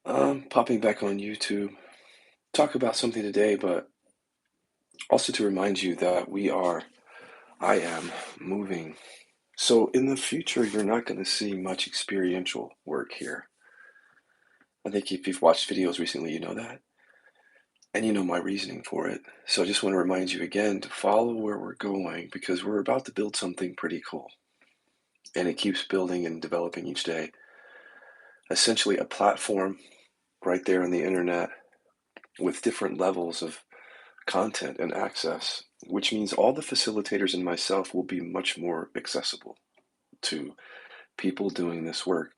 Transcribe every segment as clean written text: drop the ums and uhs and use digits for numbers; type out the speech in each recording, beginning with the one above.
Popping back on YouTube, talk about something today, but also to remind you that I am moving. So in the future, you're not going to see much experiential work here. I think if you've watched videos recently, you know that, and you know my reasoning for it. So I just want to remind you again to follow where we're going because we're about to build something pretty cool, and it keeps building and developing each day. Essentially, a platform right there on the internet with different levels of content and access, which means all the facilitators and myself will be much more accessible to people doing this work.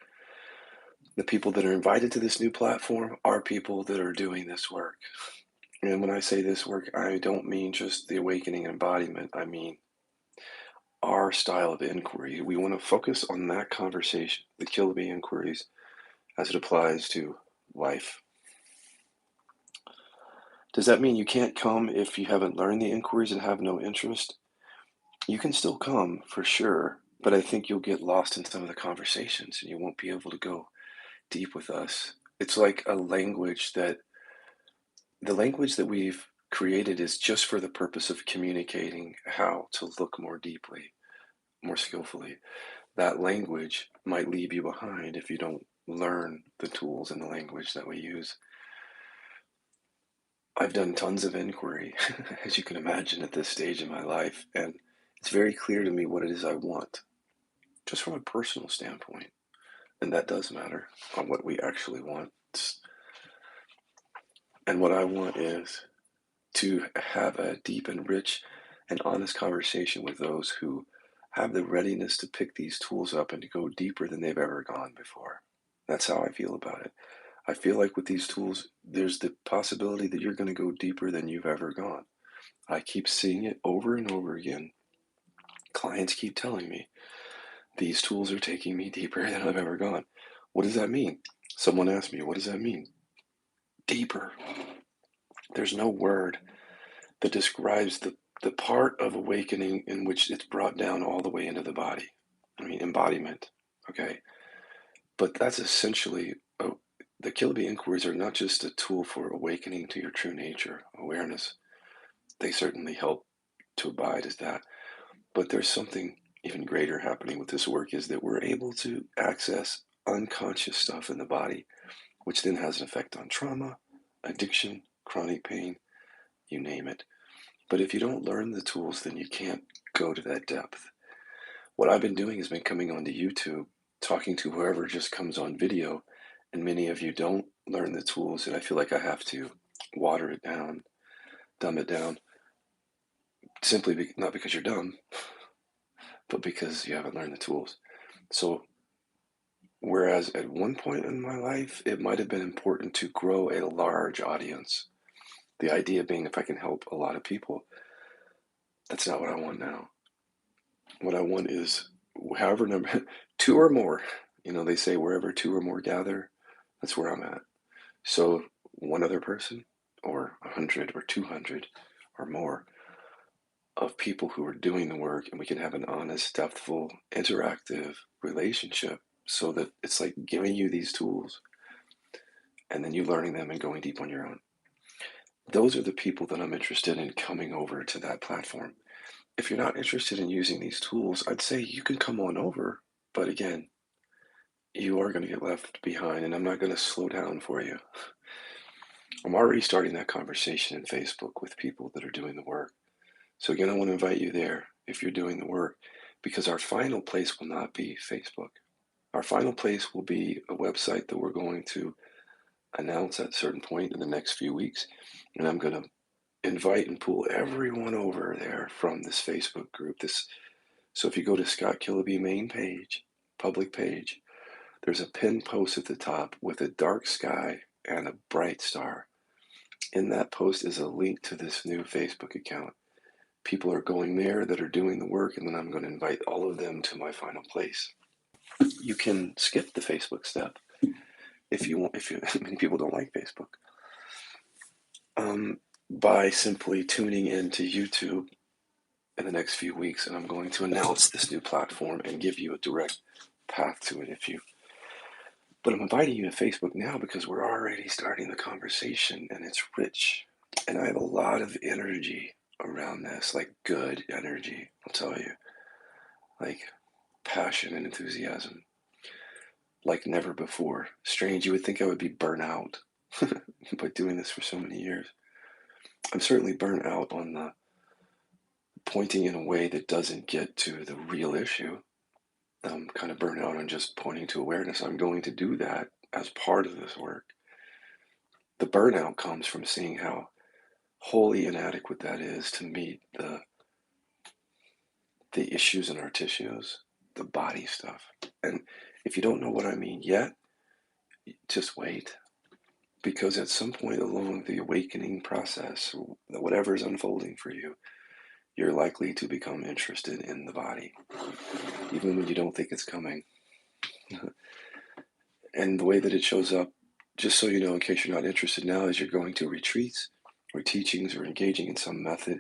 The people that are invited to this new platform are people that are doing this work. And when I say this work, I don't mean just the awakening embodiment. I mean our style of inquiry. We want to focus on that conversation, the Kilby inquiries, as it applies to life. Does that mean you can't come if you haven't learned the inquiries and have no interest? You can still come for sure, but I think you'll get lost in some of the conversations and you won't be able to go deep with us. It's like the language that we've created is just for the purpose of communicating how to look more deeply, more skillfully. That language might leave you behind if you don't learn the tools and the language that we use. I've done tons of inquiry, as you can imagine, at this stage in my life, and it's very clear to me what it is I want, just from a personal standpoint. And that does matter on what we actually want. And what I want is to have a deep and rich and honest conversation with those who have the readiness to pick these tools up and to go deeper than they've ever gone before. That's how I feel about it. I feel like with these tools, there's the possibility that you're going to go deeper than you've ever gone. I keep seeing it over and over again. Clients keep telling me these tools are taking me deeper than I've ever gone. What does that mean? Someone asked me, what does that mean? Deeper. There's no word that describes the part of awakening in which it's brought down all the way into the body. I mean, embodiment. Okay. But that's essentially the Kilby inquiries are not just a tool for awakening to your true nature, awareness. They certainly help to abide as that. But there's something even greater happening with this work is that we're able to access unconscious stuff in the body, which then has an effect on trauma, addiction, chronic pain, you name it. But if you don't learn the tools, then you can't go to that depth. What I've been doing has been coming onto YouTube, talking to whoever just comes on video, and many of you don't learn the tools, and I feel like I have to water it down, dumb it down, not because you're dumb, but because you haven't learned the tools. So, whereas at one point in my life, it might have been important to grow a large audience, the idea being if I can help a lot of people, that's not what I want now. What I want is however number, two or more. You know, they say wherever two or more gather, that's where I'm at. So one other person, or 100 or 200 or more of people who are doing the work, and we can have an honest, depthful, interactive relationship so that it's like giving you these tools and then you learning them and going deep on your own. Those are the people that I'm interested in coming over to that platform. If you're not interested in using these tools, I'd say you can come on over, but again, you are going to get left behind, and I'm not going to slow down for you. I'm already starting that conversation in Facebook with people that are doing the work. So, again, I want to invite you there if you're doing the work, because our final place will not be Facebook. Our final place will be a website that we're going to announce at a certain point in the next few weeks. And I'm going to invite and pull everyone over there from this Facebook group. So if you go to Scott Killaby main page, public page, there's a pinned post at the top with a dark sky and a bright star. In that post is a link to this new Facebook account. People are going there that are doing the work, and then I'm going to invite all of them to my final place. You can skip the Facebook step if you want. If you, many people don't like Facebook, by simply tuning into YouTube in the next few weeks, and I'm going to announce this new platform and give you a direct path to it. But I'm inviting you to Facebook now because we're already starting the conversation and it's rich. And I have a lot of energy around this, like good energy, I'll tell you, like passion and enthusiasm, like never before. Strange, you would think I would be burnt out by doing this for so many years. I'm certainly burnt out on the pointing in a way that doesn't get to the real issue. I'm kind of burnt out on just pointing to awareness. I'm going to do that as part of this work. The burnout comes from seeing how wholly inadequate that is to meet the issues in our tissues, the body stuff. And if you don't know what I mean yet, just wait. Because at some point along the awakening process, whatever is unfolding for you, you're likely to become interested in the body, even when you don't think it's coming. And the way that it shows up, just so you know, in case you're not interested now, is you're going to retreats or teachings or engaging in some method,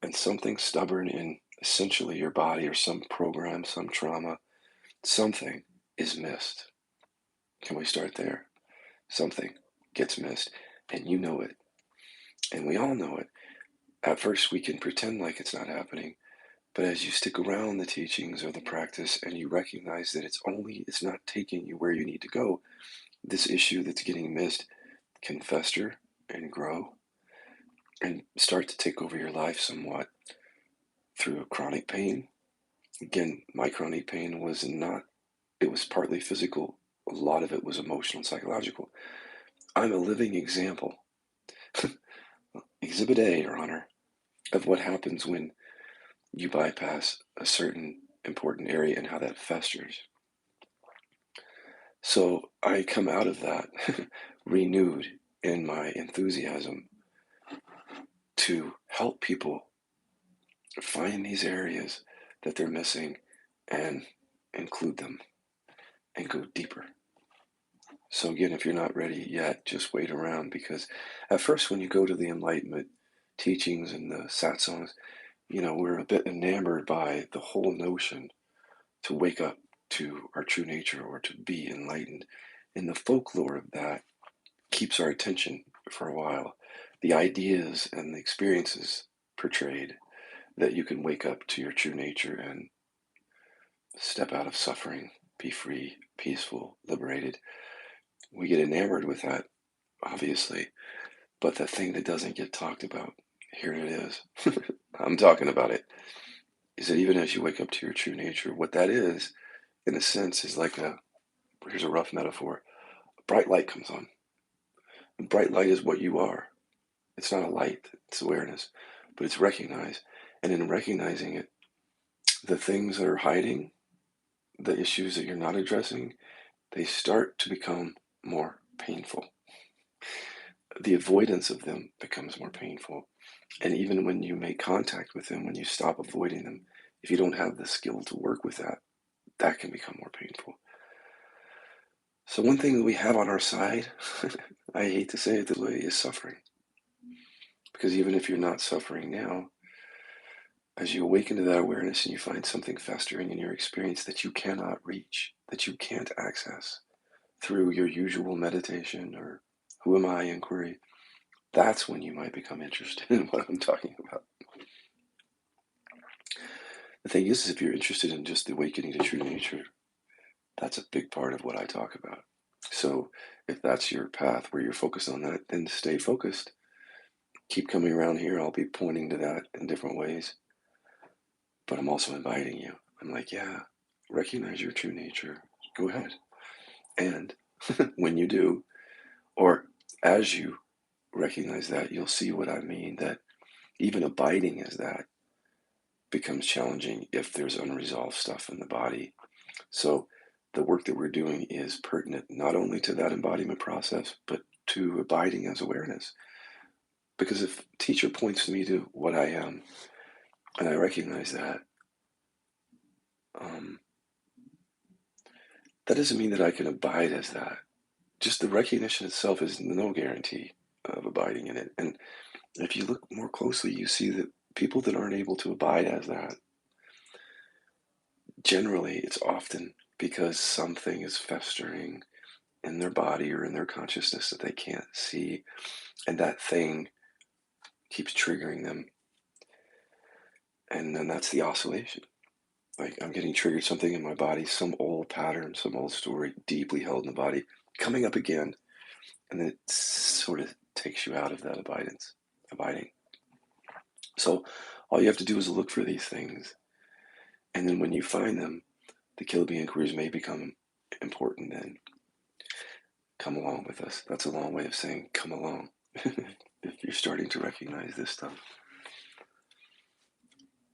and something stubborn in essentially your body or some program, some trauma, something is missed. Can we start there? Something gets missed, and you know it, and we all know it. At first, we can pretend like it's not happening, but as you stick around the teachings or the practice and you recognize that it's not taking you where you need to go, this issue that's getting missed can fester and grow and start to take over your life somewhat through chronic pain. Again, my chronic pain was not, it was partly physical. A lot of it was emotional and psychological. I'm a living example, exhibit A, Your Honor, of what happens when you bypass a certain important area and how that festers. So I come out of that renewed in my enthusiasm to help people find these areas that they're missing and include them and go deeper. So again, if you're not ready yet, just wait around, because at first when you go to the enlightenment teachings and the satsangs, we're a bit enamored by the whole notion to wake up to our true nature or to be enlightened. And the folklore of that keeps our attention for a while. The ideas and the experiences portrayed that you can wake up to your true nature and step out of suffering, be free, peaceful, liberated. We get enamored with that, obviously, but the thing that doesn't get talked about, here it is. I'm talking about it. Is that even as you wake up to your true nature, what that is, in a sense, is like here's a rough metaphor. A bright light comes on. And bright light is what you are. It's not a light, it's awareness, but it's recognized. And in recognizing it, the things that are hiding, the issues that you're not addressing, they start to become more painful. The avoidance of them becomes more painful. And even when you make contact with them, when you stop avoiding them, if you don't have the skill to work with that, that can become more painful. So one thing that we have on our side, I hate to say it this way, is suffering. Because even if you're not suffering now, as you awaken to that awareness and you find something festering in your experience that you cannot reach, that you can't access through your usual meditation or who am I inquiry, that's when you might become interested in what I'm talking about. The thing is if you're interested in just the awakening to true nature, that's a big part of what I talk about. So if that's your path where you're focused on that, then stay focused. Keep coming around here. I'll be pointing to that in different ways. But I'm also inviting you. I'm like, yeah, recognize your true nature. Go ahead. And when you do, or as you recognize that, you'll see what I mean, that even abiding as that becomes challenging if there's unresolved stuff in the body. So the work that we're doing is pertinent not only to that embodiment process, but to abiding as awareness. Because if teacher points me to what I am, and I recognize that, um, that doesn't mean that I can abide as that. Just the recognition itself is no guarantee of abiding in it. And if you look more closely, you see that people that aren't able to abide as that, generally it's often because something is festering in their body or in their consciousness that they can't see, and that thing keeps triggering them. And then that's the oscillation. Like I'm getting triggered, something in my body, some old pattern, some old story deeply held in the body, coming up again, and then it sort of takes you out of that abiding. So all you have to do is look for these things, and then when you find them, the Kill Bee inquiries may become important. Then come along with us. That's a long way of saying come along. If you're starting to recognize this stuff.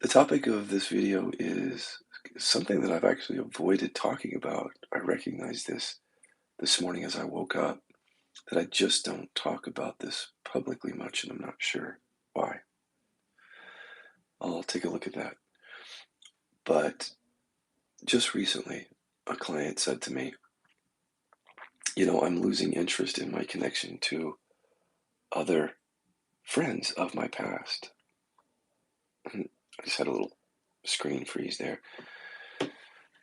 The topic of this video is something that I've actually avoided talking about. I recognized this morning as I woke up, that I just don't talk about this publicly much, and I'm not sure why. I'll take a look at that. But just recently, a client said to me, I'm losing interest in my connection to other friends of my past. I just had a little screen freeze there.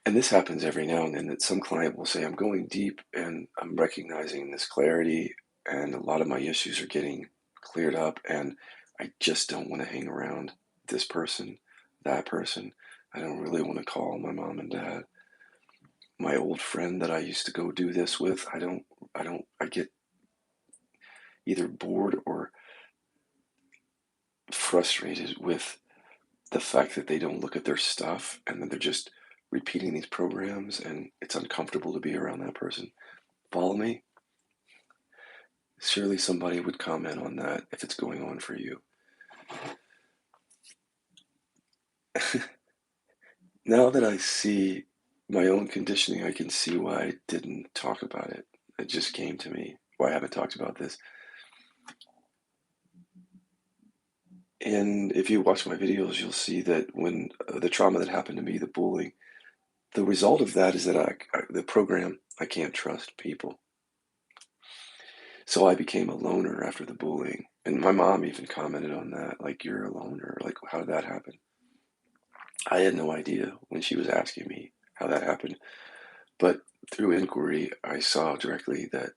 And this happens every now and then, that some client will say, I'm going deep and I'm recognizing this clarity, and a lot of my issues are getting cleared up, and I just don't want to hang around this person, that person. I don't really want to call my mom and dad. My old friend that I used to go do this with, I get either bored or frustrated with the fact that they don't look at their stuff, and then they're just repeating these programs, and it's uncomfortable to be around that person. Follow me? Surely somebody would comment on that if it's going on for you. Now that I see my own conditioning, I can see why I didn't talk about it. It just came to me why I haven't talked about this. And if you watch my videos, you'll see that when the trauma that happened to me, the bullying, the result of that is that the program, I can't trust people. So I became a loner after the bullying. And my mom even commented on that, like, you're a loner. Like, how did that happen? I had no idea when she was asking me how that happened. But through inquiry, I saw directly that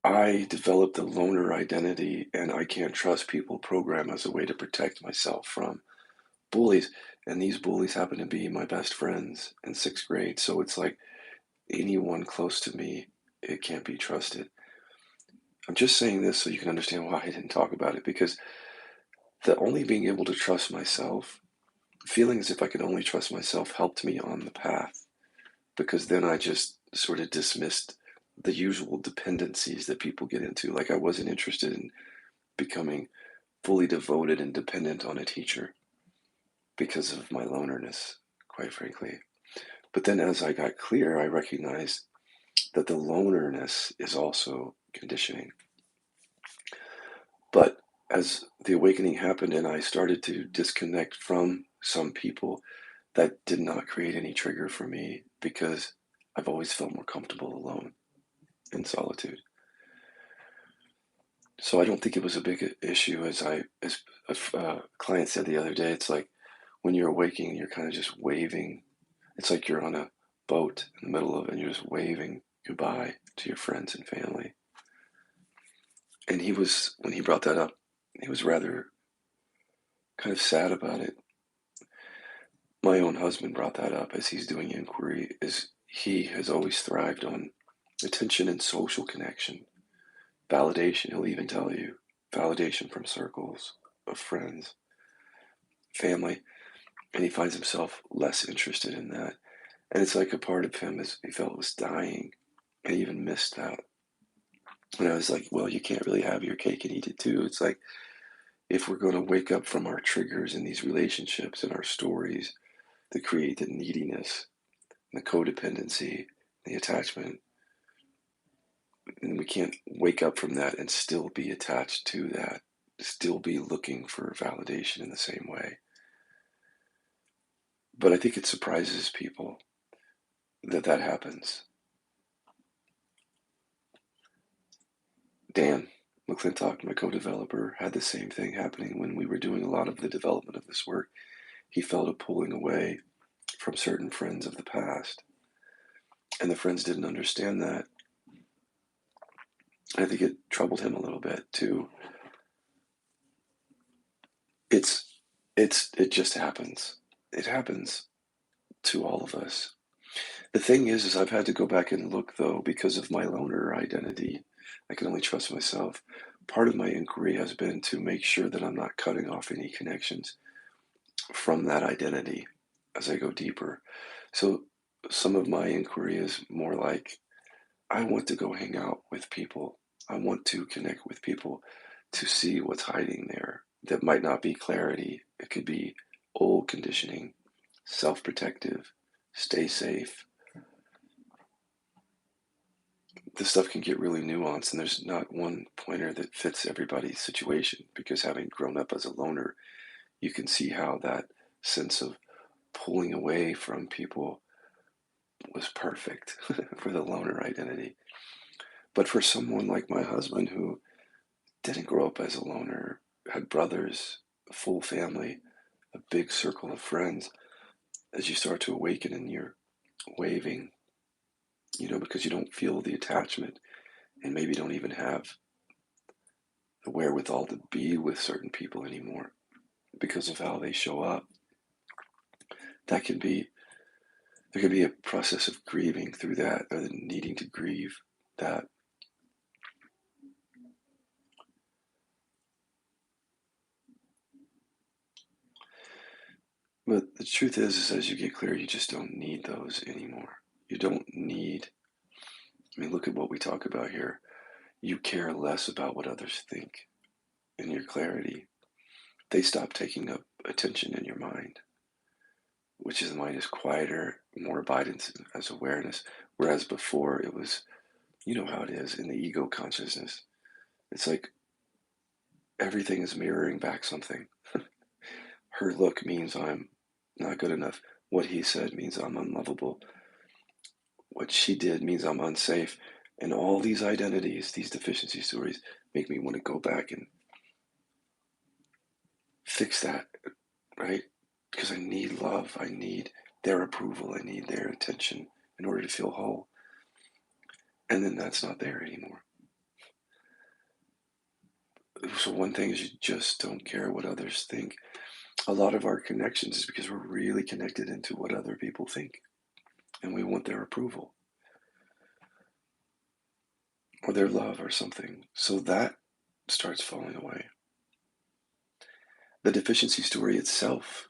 I developed the loner identity and I can't trust people program as a way to protect myself from bullies. And these bullies happen to be my best friends in sixth grade. So it's like anyone close to me, it can't be trusted. I'm just saying this so you can understand why I didn't talk about it, because the only being able to trust myself, feeling as if I could only trust myself, helped me on the path, because then I just sort of dismissed the usual dependencies that people get into. Like I wasn't interested in becoming fully devoted and dependent on a teacher because of my lonerness, quite frankly. But then as I got clear, I recognized that the lonerness is also conditioning. But as the awakening happened and I started to disconnect from some people, that did not create any trigger for me, because I've always felt more comfortable alone in solitude. So I don't think it was a big issue, as a client said the other day. It's like when you're awakening, you're kind of just waving. It's like you're on a boat in the middle of it, and you're just waving goodbye to your friends and family. And when he brought that up, he was rather kind of sad about it. My own husband brought that up as he's doing inquiry, is he has always thrived on attention and social connection, validation. He'll even tell you validation from circles of friends, family, and he finds himself less interested in that. And it's like a part of him, is he felt was dying, and he even missed that. And I was like, well, you can't really have your cake and eat it too. It's like, if we're going to wake up from our triggers in these relationships and our stories that create the neediness, the codependency, the attachment, and we can't wake up from that and still be attached to that, still be looking for validation in the same way. But I think it surprises people that that happens. Dan McClintock, my co-developer, had the same thing happening when we were doing a lot of the development of this work. He felt a pulling away from certain friends of the past. And the friends didn't understand that. I think it troubled him a little bit too. It's it just happens. It happens to all of us. The thing is I've had to go back and look though because of my loner identity. I can only trust myself. Part of my inquiry has been to make sure that I'm not cutting off any connections from that identity as I go deeper. So some of my inquiry is more like I want to go hang out with people. I want to connect with people to see what's hiding there. That might not be clarity. It could be old conditioning, self-protective, stay safe. This stuff can get really nuanced, and there's not one pointer that fits everybody's situation because having grown up as a loner, you can see how that sense of pulling away from people was perfect for the loner identity. But for someone like my husband who didn't grow up as a loner, had brothers, a full family, a big circle of friends, as you start to awaken and you're waving, because you don't feel the attachment and maybe don't even have the wherewithal to be with certain people anymore because of how they show up. That can be, there can be a process of grieving through that, or needing to grieve that. But the truth is as you get clearer, you just don't need those anymore. You don't need, look at what we talk about here. You care less about what others think in your clarity. They stop taking up attention in your mind, which is the mind is quieter, more abidance as awareness. Whereas before it was, you know how it is in the ego consciousness. It's like everything is mirroring back something. Her look means I'm not good enough. What he said means I'm unlovable. What she did means I'm unsafe. And all these identities, these deficiency stories, make me want to go back and fix that, right? Because I need love. I need their approval. I need their attention in order to feel whole. And then that's not there anymore. So one thing is you just don't care what others think. A lot of our connections is because we're really connected into what other people think. And we want their approval or their love or something. So that starts falling away. The deficiency story itself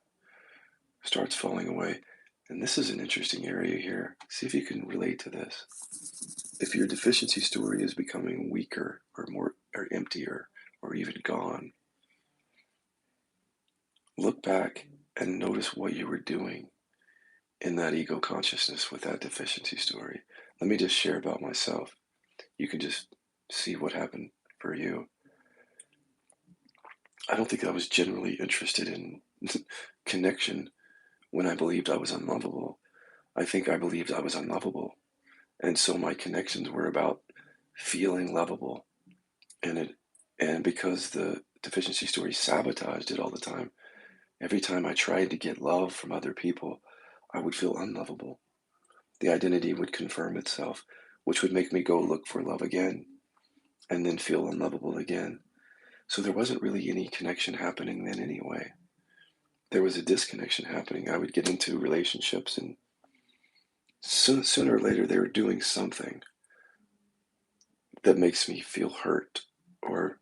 starts falling away. And this is an interesting area here. See if you can relate to this. If your deficiency story is becoming weaker or more or emptier or even gone, look back and notice what you were doing in that ego consciousness with that deficiency story. Let me just share about myself. You can just see what happened for you. I don't think I was generally interested in connection when I believed I was unlovable. I think I believed I was unlovable. And so my connections were about feeling lovable. And because the deficiency story sabotaged it all the time, every time I tried to get love from other people, I would feel unlovable. The identity would confirm itself, which would make me go look for love again and then feel unlovable again. So there wasn't really any connection happening then anyway. There was a disconnection happening. I would get into relationships and sooner or later they were doing something that makes me feel hurt or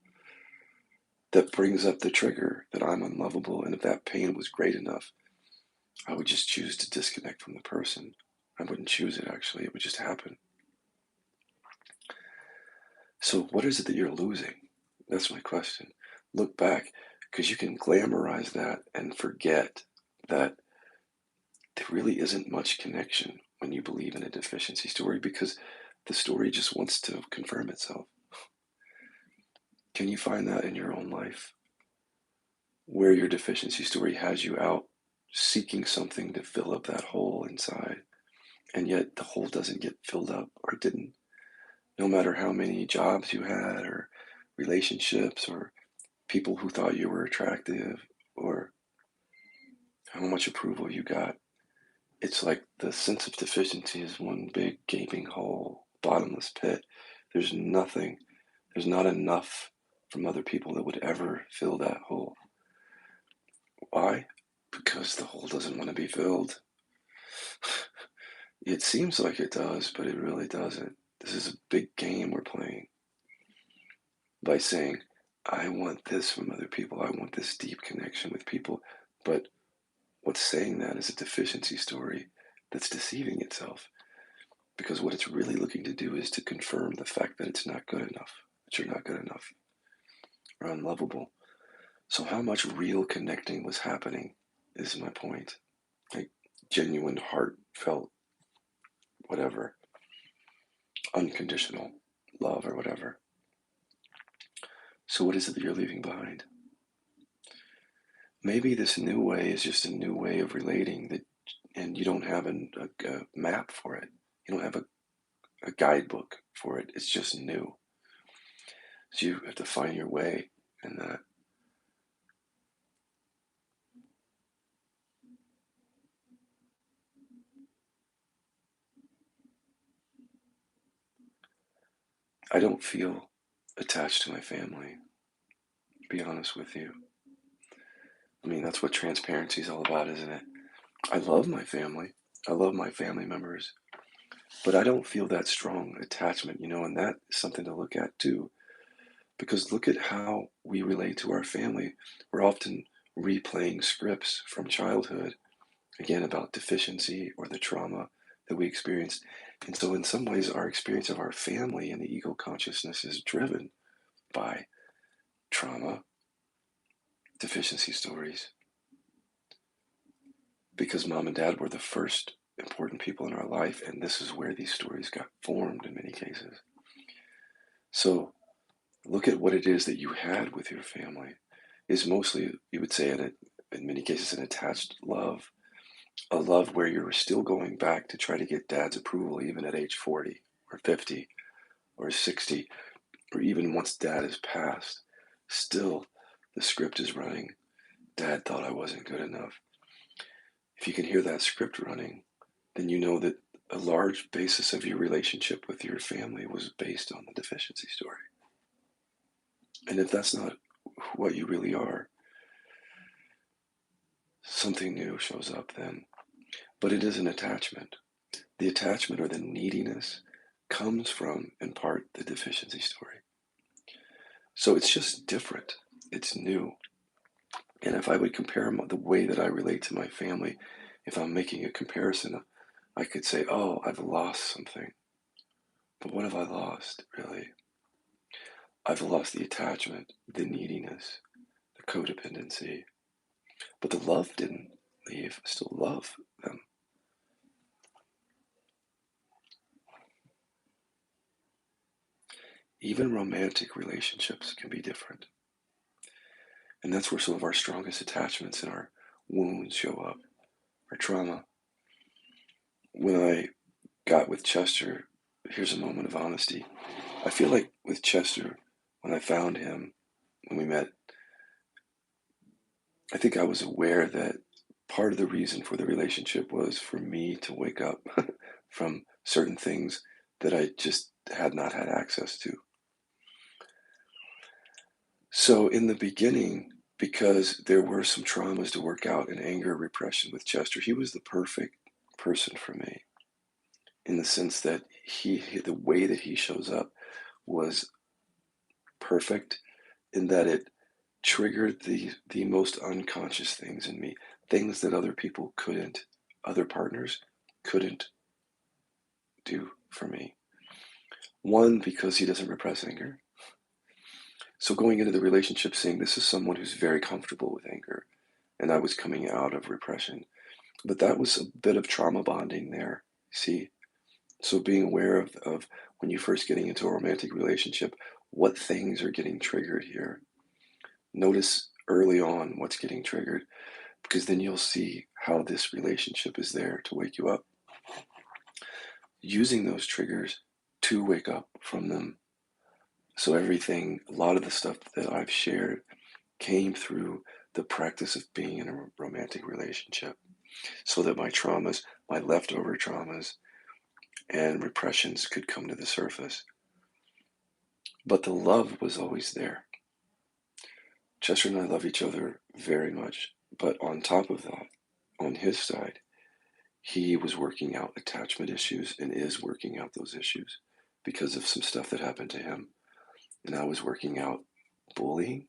that brings up the trigger that I'm unlovable. And if that pain was great enough, I would just choose to disconnect from the person. I wouldn't choose it actually, it would just happen. So, what is it that you're losing? That's my question. Look back, because you can glamorize that and forget that there really isn't much connection when you believe in a deficiency story because the story just wants to confirm itself. Can you find that in your own life where your deficiency story has you out seeking something to fill up that hole inside, and yet the hole doesn't get filled up or didn't, no matter how many jobs you had or relationships or people who thought you were attractive or how much approval you got? It's like the sense of deficiency is one big gaping hole, bottomless pit. There's nothing, there's not enough from other people that would ever fill that hole. Why? Because the hole doesn't want to be filled. It seems like it does, but it really doesn't. This is a big game we're playing by saying, I want this from other people. I want this deep connection with people. But what's saying that is a deficiency story that's deceiving itself. Because what it's really looking to do is to confirm the fact that it's not good enough, that you're not good enough or unlovable. So, how much real connecting was happening is my point. Like genuine, heartfelt, whatever, unconditional love or whatever. So, what is it that you're leaving behind? Maybe this new way is just a new way of relating that, and you don't have a map for it. You don't have a guidebook for it. It's just new. So you have to find your way in that. I don't feel attached to my family, to be honest with you. I mean, that's what transparency is all about, isn't it? I love my family. I love my family members, but I don't feel that strong attachment, and that is something to look at too. Because look at how we relate to our family. We're often replaying scripts from childhood, again, about deficiency or the trauma that we experienced. And so, in some ways, our experience of our family and the ego consciousness is driven by trauma, deficiency stories, because mom and dad were the first important people in our life. And this is where these stories got formed in many cases. So, look at what it is that you had with your family is mostly, you would say, in many cases, an attached love, a love where you're still going back to try to get dad's approval, even at age 40 or 50 or 60, or even once dad has passed. Still, the script is running. Dad thought I wasn't good enough. If you can hear that script running, then you know that a large basis of your relationship with your family was based on the deficiency story. And if that's not what you really are, something new shows up then. But it is an attachment. The attachment or the neediness comes from, in part, the deficiency story. So it's just different. It's new. And if I would compare the way that I relate to my family, if I'm making a comparison, I could say, oh, I've lost something. But what have I lost, really? I've lost the attachment, the neediness, the codependency. But the love didn't leave. I still love them. Even romantic relationships can be different. And that's where some of our strongest attachments and our wounds show up, our trauma. When I got with Chester, here's a moment of honesty. I feel like with Chester, when I found him, when we met, I think I was aware that part of the reason for the relationship was for me to wake up from certain things that I just had not had access to. So in the beginning, because there were some traumas to work out and anger, repression with Chester, he was the perfect person for me in the sense that the way that he shows up was perfect in that it triggered the most unconscious things in me, things that other people couldn't, other partners couldn't do for me. One, because he doesn't repress anger. So going into the relationship saying this is someone who's very comfortable with anger, and I was coming out of repression. But that was a bit of trauma bonding there. See? So being aware of when you're first getting into a romantic relationship, what things are getting triggered here. Notice early on what's getting triggered, because then you'll see how this relationship is there to wake you up. Using those triggers to wake up from them. So everything, a lot of the stuff that I've shared came through the practice of being in a romantic relationship, so that my traumas my leftover traumas and repressions could come to the surface. But the love was always there. Chester and I love each other very much. But on top of that, on his side, he was working out attachment issues and is working out those issues because of some stuff that happened to him. And I was working out bullying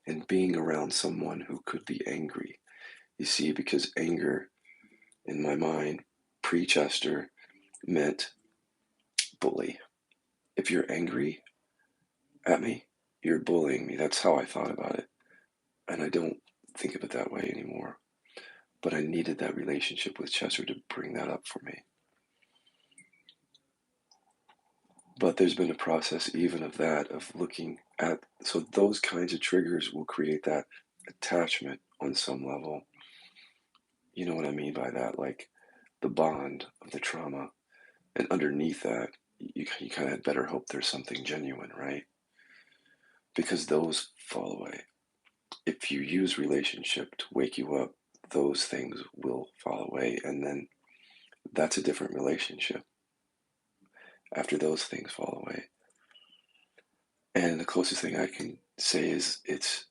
and being around someone who could be angry. You see, because anger in my mind, pre Chester, meant bully. If you're angry at me, you're bullying me. That's how I thought about it. And I don't think of it that way anymore. But I needed that relationship with Chester to bring that up for me. But there's been a process even of that, of looking at, so those kinds of triggers will create that attachment on some level. You know what I mean by that? Like the bond of the trauma. And underneath that, you kind of better hope there's something genuine, right? Because those fall away. If you use relationship to wake you up, those things will fall away. And then that's a different relationship after those things fall away. And the closest thing I can say is it's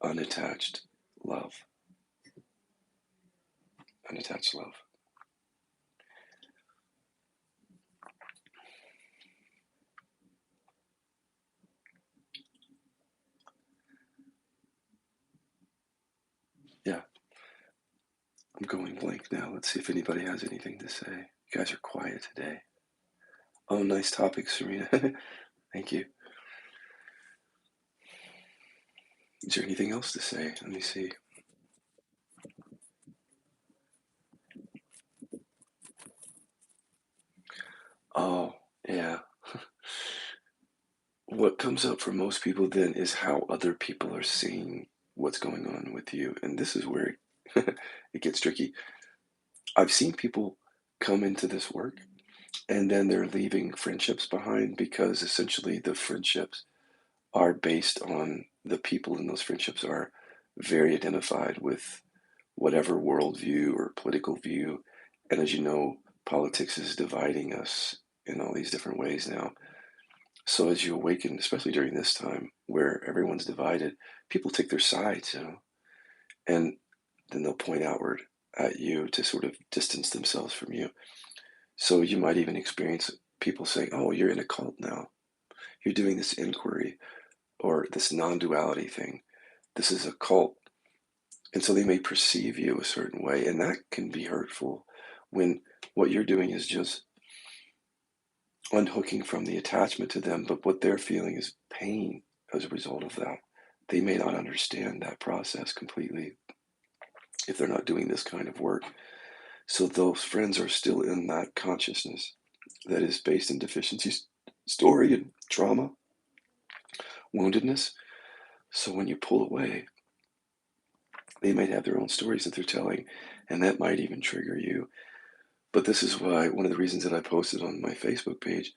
unattached love. Unattached love. Yeah, I'm going blank now. Let's see if anybody has anything to say. You guys are quiet today. Oh, nice topic, Serena. Thank you. Is there anything else to say? Let me see. Oh, yeah. What comes up for most people then is how other people are seeing what's going on with you. And this is where it gets tricky. I've seen people come into this work and then they're leaving friendships behind because essentially the friendships are based on the people in those friendships are very identified with whatever worldview or political view. And as you know, politics is dividing us in all these different ways now. So as you awaken, especially during this time where everyone's divided, people take their sides, and then they'll point outward at you to sort of distance themselves from you. So you might even experience people saying, "Oh, you're in a cult now. You're doing this inquiry or this non-duality thing. This is a cult." And so they may perceive you a certain way, and that can be hurtful when what you're doing is just unhooking from the attachment to them, but what they're feeling is pain as a result of that. They may not understand that process completely if they're not doing this kind of work. So those friends are still in that consciousness that is based in deficiency story and trauma, woundedness. So when you pull away, they might have their own stories that they're telling, and that might even trigger you. But this is why one of the reasons that I posted on my Facebook page,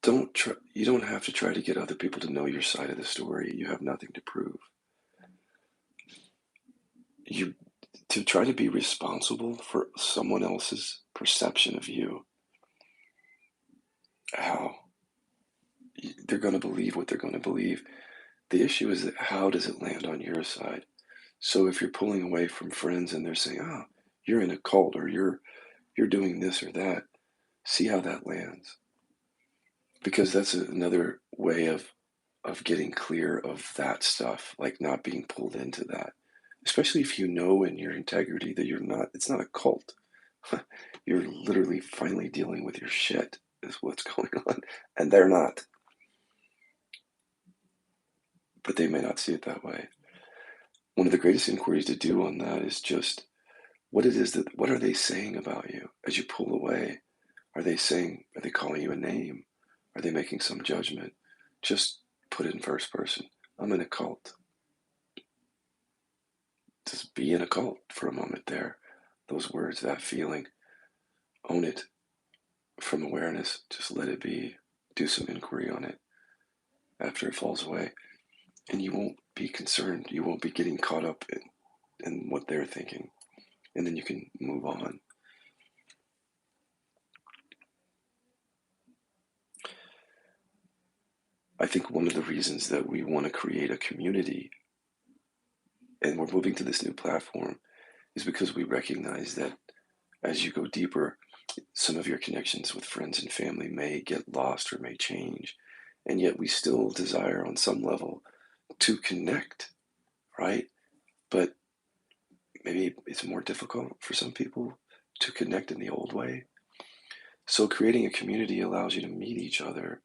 you don't have to try to get other people to know your side of the story. You have nothing to prove. You to try to be responsible for someone else's perception of you, how they're going to believe what they're going to believe. The issue is that how does it land on your side? So if you're pulling away from friends and they're saying, "Oh, you're in a cult or you're doing this or that," see how that lands. Because that's another way of getting clear of that stuff, like not being pulled into that. Especially if you know in your integrity that it's not a cult. You're literally finally dealing with your shit, is what's going on. And they're not. But they may not see it that way. One of the greatest inquiries to do on that is just what are they saying about you as you pull away? Are they calling you a name? Are they making some judgment? Just put it in first person. I'm in a cult. Just be in a cult for a moment there. Those words, that feeling, own it from awareness. Just let it be. Do some inquiry on it after it falls away. And you won't be concerned. You won't be getting caught up in what they're thinking. and then you can move on. I think one of the reasons that we want to create a community and we're moving to this new platform is because we recognize that as you go deeper, some of your connections with friends and family may get lost or may change. And yet we still desire on some level to connect, right? But maybe it's more difficult for some people to connect in the old way. So creating a community allows you to meet each other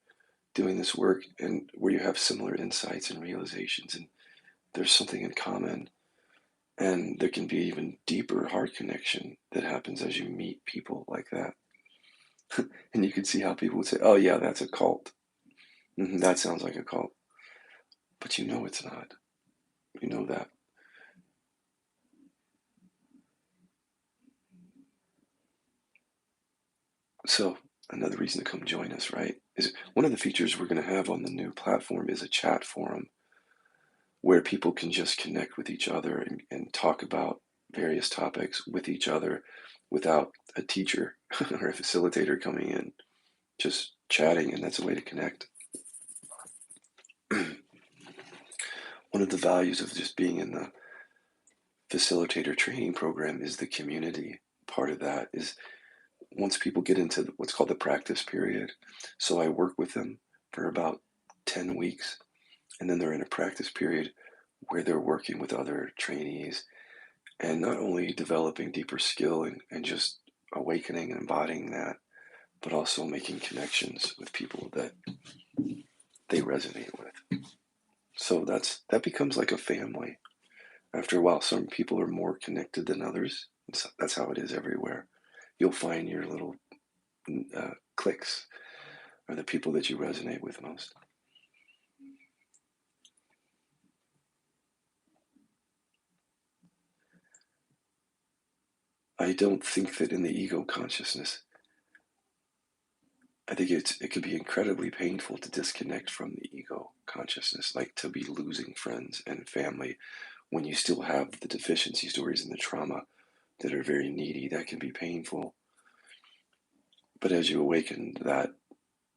doing this work and where you have similar insights and realizations and there's something in common. And there can be even deeper heart connection that happens as you meet people like that. And you can see how people would say, oh, yeah, that's a cult. That sounds like a cult. But you know it's not. You know that. So another reason to come join us, right? Is one of the features we're going to have on the new platform is a chat forum where people can just connect with each other and talk about various topics with each other without a teacher or a facilitator coming in, just chatting, and that's a way to connect. One of the values of just being in the facilitator training program is the community. Part of that is once people get into what's called the practice period. So I work with them for about 10 weeks, and then they're in a practice period where they're working with other trainees and not only developing deeper skill and just awakening and embodying that, but also making connections with people that they resonate with. So that becomes like a family. After a while, some people are more connected than others. That's how it is everywhere. You'll find your little cliques are the people that you resonate with most. I don't think that in the ego consciousness, I think it could be incredibly painful to disconnect from the ego consciousness, like to be losing friends and family when you still have the deficiency stories and the trauma that are very needy. That can be painful. But as you awaken that,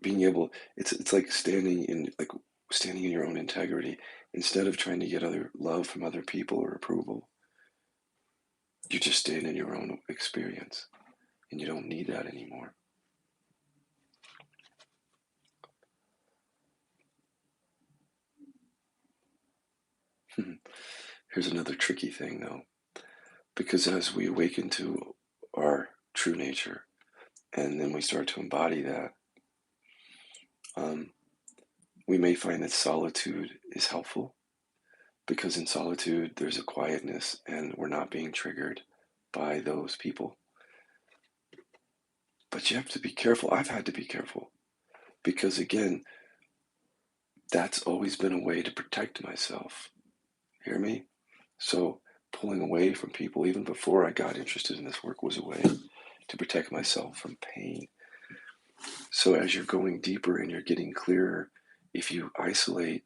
being able, it's like standing in your own integrity instead of trying to get other love from other people or approval. You just stand in your own experience, and you don't need that anymore. Here's another tricky thing, though, because as we awaken to our true nature, and then we start to embody that, um, we may find that solitude is helpful because in solitude there's a quietness and we're not being triggered by those people. But you have to be careful. I've had to be careful because, again, that's always been a way to protect myself. Hear me? So, pulling away from people, even before I got interested in this work, was a way to protect myself from pain. So, as you're going deeper and you're getting clearer, if you isolate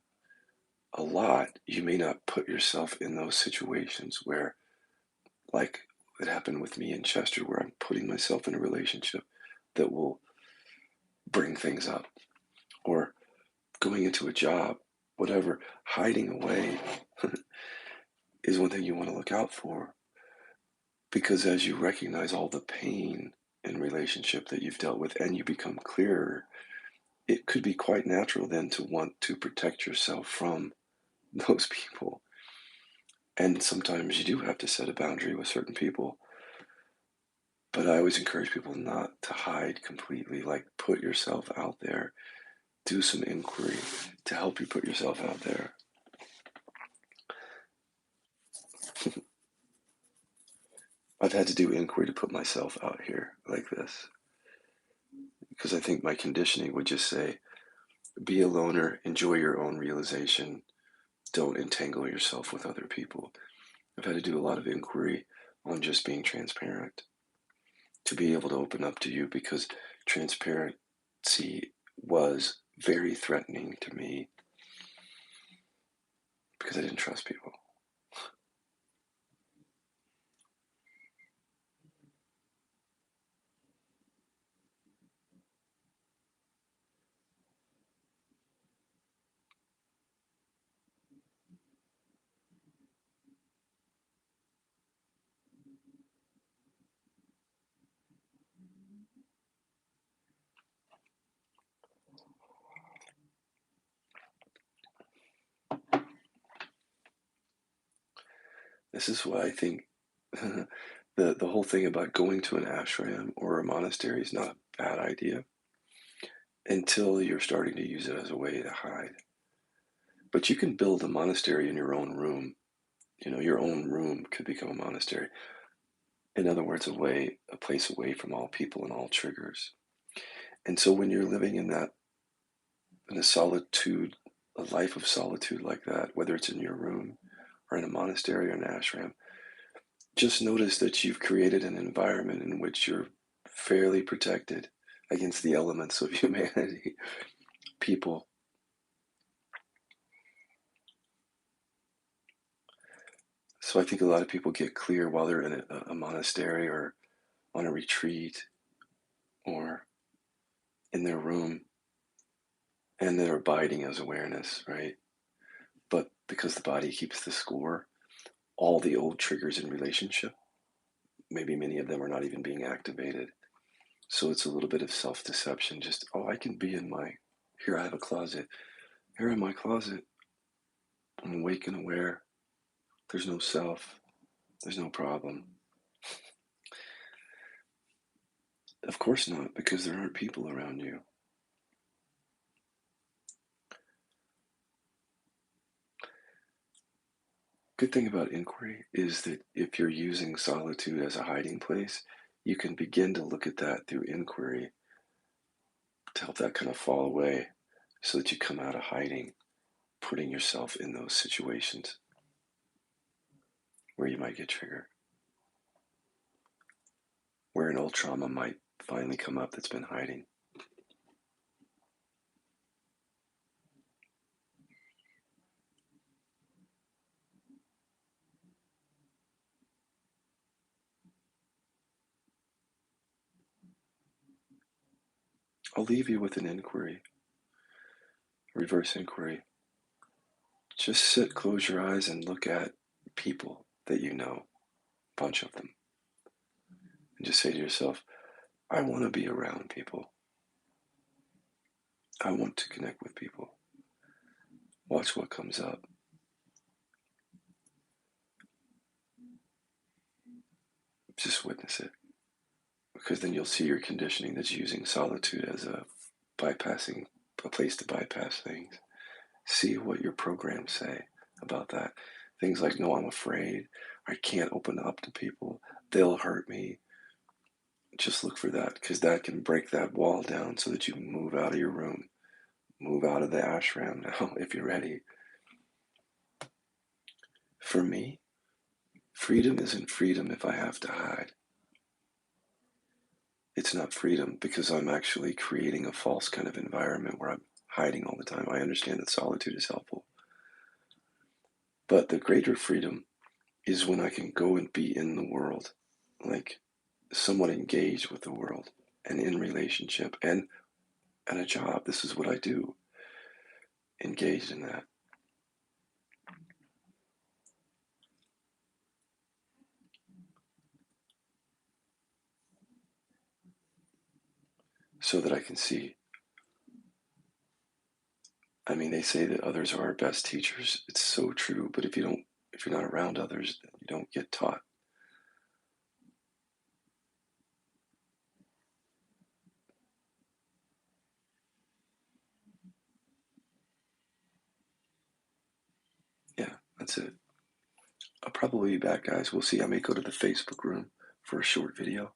a lot, you may not put yourself in those situations where, like it happened with me in Chester, where I'm putting myself in a relationship that will bring things up, or going into a job, whatever, hiding away is one thing you want to look out for. Because as you recognize all the pain in relationship that you've dealt with and you become clearer, it could be quite natural then to want to protect yourself from those people. And sometimes you do have to set a boundary with certain people. But I always encourage people not to hide completely, like put yourself out there, do some inquiry to help you put yourself out there. I've had to do inquiry to put myself out here like this because I think my conditioning would just say, be a loner, enjoy your own realization, don't entangle yourself with other people. I've had to do a lot of inquiry on just being transparent to be able to open up to you because transparency was very threatening to me because I didn't trust people. This is why I think the whole thing about going to an ashram or a monastery is not a bad idea until you're starting to use it as a way to hide. But you can build a monastery in your own room. You know, your own room could become a monastery. In other words, a place away from all people and all triggers. And so when you're living in a solitude, a life of solitude like that, whether it's in your room or in a monastery or an ashram, just notice that you've created an environment in which you're fairly protected against the elements of humanity, people. So I think a lot of people get clear while they're in a monastery or on a retreat or in their room, and they're abiding as awareness, right? But because the body keeps the score, all the old triggers in relationship, maybe many of them are not even being activated. So it's a little bit of self-deception. Just, oh, I can be here I have a closet. Here in my closet, I'm awake and aware. There's no self. There's no problem. Of course not, because there aren't people around you. Good thing about inquiry is that if you're using solitude as a hiding place, you can begin to look at that through inquiry to help that kind of fall away so that you come out of hiding, putting yourself in those situations where you might get triggered, where an old trauma might finally come up that's been hiding. I'll leave you with an inquiry, reverse inquiry. Just sit, close your eyes, and look at people that you know, a bunch of them, and just say to yourself, I want to be around people. I want to connect with people. Watch what comes up. Just witness it. Because then you'll see your conditioning that's using solitude as a place to bypass things. See what your programs say about that. Things like, no, I'm afraid. I can't open up to people. They'll hurt me. Just look for that because that can break that wall down so that you move out of your room, move out of the ashram now if you're ready. For me, freedom isn't freedom if I have to hide. It's not freedom because I'm actually creating a false kind of environment where I'm hiding all the time. I understand that solitude is helpful. But the greater freedom is when I can go and be in the world, like somewhat engaged with the world and in relationship and at a job. This is what I do, engaged in that. So that I can see. I mean, they say that others are our best teachers. It's so true. But if you're not around others, you don't get taught. Yeah, that's it. I'll probably be back, guys. We'll see. I may go to the Facebook room for a short video.